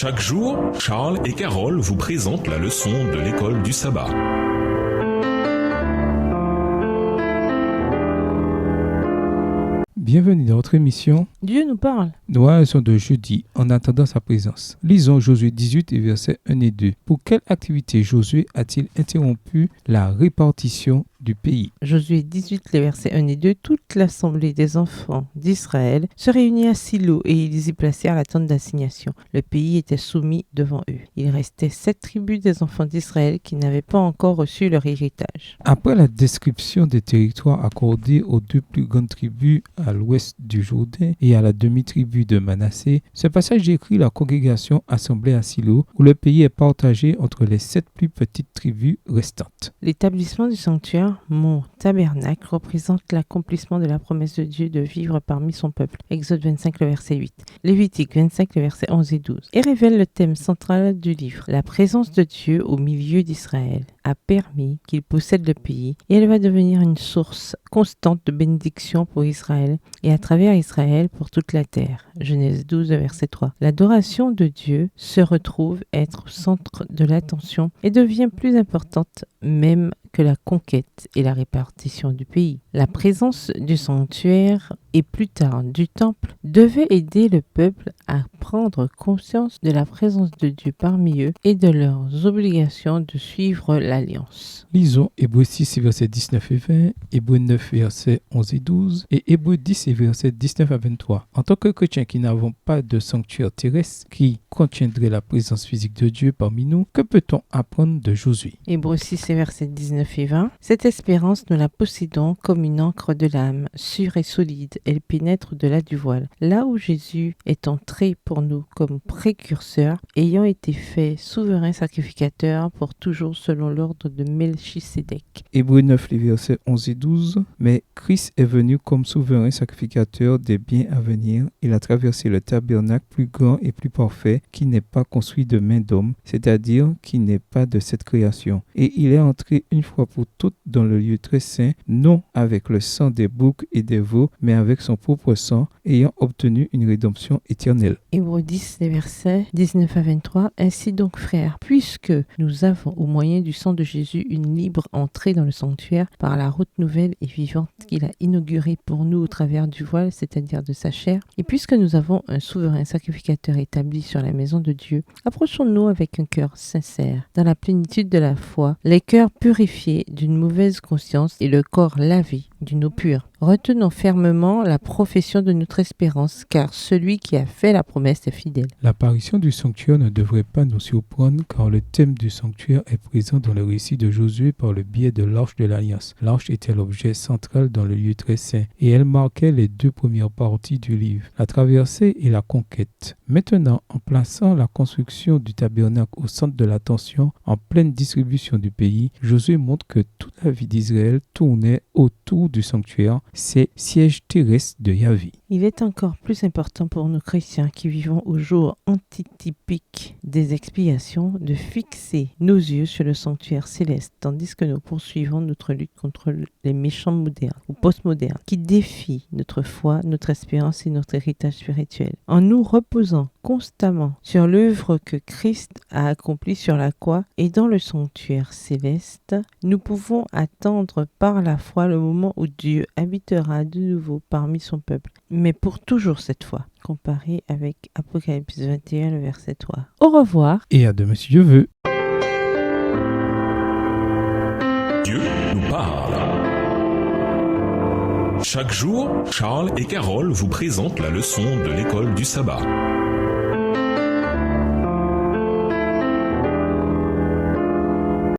Chaque jour, Charles et Carole vous présentent la leçon de l'école du sabbat. Bienvenue dans notre émission Dieu nous parle. Nous sommes de jeudi en attendant sa présence. Lisons Josué 18 et versets 1 et 2. Pour quelle activité Josué a-t-il interrompu la répartition du pays? Josué 18, les versets 1 et 2. Toute l'assemblée des enfants d'Israël se réunit à Silo et ils y placèrent la tente d'assignation. Le pays était soumis devant eux. Il restait 7 tribus des enfants d'Israël qui n'avaient pas encore reçu leur héritage. Après la description des territoires accordés aux 2 plus grandes tribus à l'ouest du Jourdain et à la demi-tribu de Manassé, ce passage décrit la congrégation assemblée à Silo où le pays est partagé entre les 7 plus petites tribus restantes. L'établissement du sanctuaire, mon tabernacle, représente l'accomplissement de la promesse de Dieu de vivre parmi son peuple. Exode 25, le verset 8. Lévitique 25, le verset 11 et 12. Et révèle le thème central du livre. La présence de Dieu au milieu d'Israël a permis qu'il possède le pays et elle va devenir une source constante de bénédiction pour Israël et à travers Israël pour toute la terre. Genèse 12, verset 3. L'adoration de Dieu se retrouve être au centre de l'attention et devient plus importante même que la conquête et la répartition du pays. La présence du sanctuaire et plus tard du temple devait aider le peuple à prendre conscience de la présence de Dieu parmi eux et de leurs obligations de suivre l'alliance. Lisons Hébreux 6 versets 19 et 20, Hébreux 9 versets 11 et 12 et Hébreux 10 et versets 19 à 23. En tant que chrétiens qui n'avons pas de sanctuaire terrestre qui contiendrait la présence physique de Dieu parmi nous, que peut-on apprendre de Josué? Hébreux 6 et versets 19 et 20. Cette espérance, nous la possédons comme une ancre de l'âme, sûre et solide. Elle pénètre au-delà du voile. Là où Jésus est entré pour nous comme précurseur, ayant été fait souverain sacrificateur pour toujours selon l'ordre de Melchisédek. Hébreux 9, les versets 11 et 12. Mais Christ est venu comme souverain sacrificateur des biens à venir. Il a traversé le tabernacle plus grand et plus parfait qui n'est pas construit de main d'homme, c'est-à-dire qui n'est pas de cette création. Et il est entré une fois pour toutes dans le lieu très saint, non avec le sang des boucs et des veaux, mais avec son propre sang, ayant obtenu une rédemption éternelle. Hébreux 10, les versets 19 à 23. Ainsi donc, frères, puisque nous avons au moyen du sang de Jésus une libre entrée dans le sanctuaire par la route nouvelle et vivante qu'il a inaugurée pour nous au travers du voile, c'est-à-dire de sa chair, et puisque nous avons un souverain sacrificateur établi sur la maison de Dieu, approchons-nous avec un cœur sincère, dans la plénitude de la foi, les cœurs purifiés d'une mauvaise conscience et le corps lavé d'une eau pure. Retenons fermement la profession de notre espérance, car celui qui a fait la promesse est fidèle. L'apparition du sanctuaire ne devrait pas nous surprendre, car le thème du sanctuaire est présent dans le récit de Josué par le biais de l'arche de l'Alliance. L'arche était l'objet central dans le lieu très saint, et elle marquait les 2 premières parties du livre, la traversée et la conquête. Maintenant, en plaçant la construction du tabernacle au centre de l'attention, en pleine distribution du pays, Josué montre que toute la vie d'Israël tournait autour du sanctuaire, c'est siège terrestre de Yahvé. Il est encore plus important pour nous chrétiens qui vivons au jour antitypique des expiations de fixer nos yeux sur le sanctuaire céleste, tandis que nous poursuivons notre lutte contre les méchants modernes ou postmodernes qui défient notre foi, notre espérance et notre héritage spirituel. En nous reposant constamment sur l'œuvre que Christ a accomplie sur la croix et dans le sanctuaire céleste, nous pouvons attendre par la foi le moment où Dieu habitera de nouveau parmi son peuple, mais pour toujours cette fois, comparé avec Apocalypse 21, le verset 3. Au revoir. Et à demain si Dieu veut. Dieu nous parle. Chaque jour, Charles et Carole vous présentent la leçon de l'école du sabbat.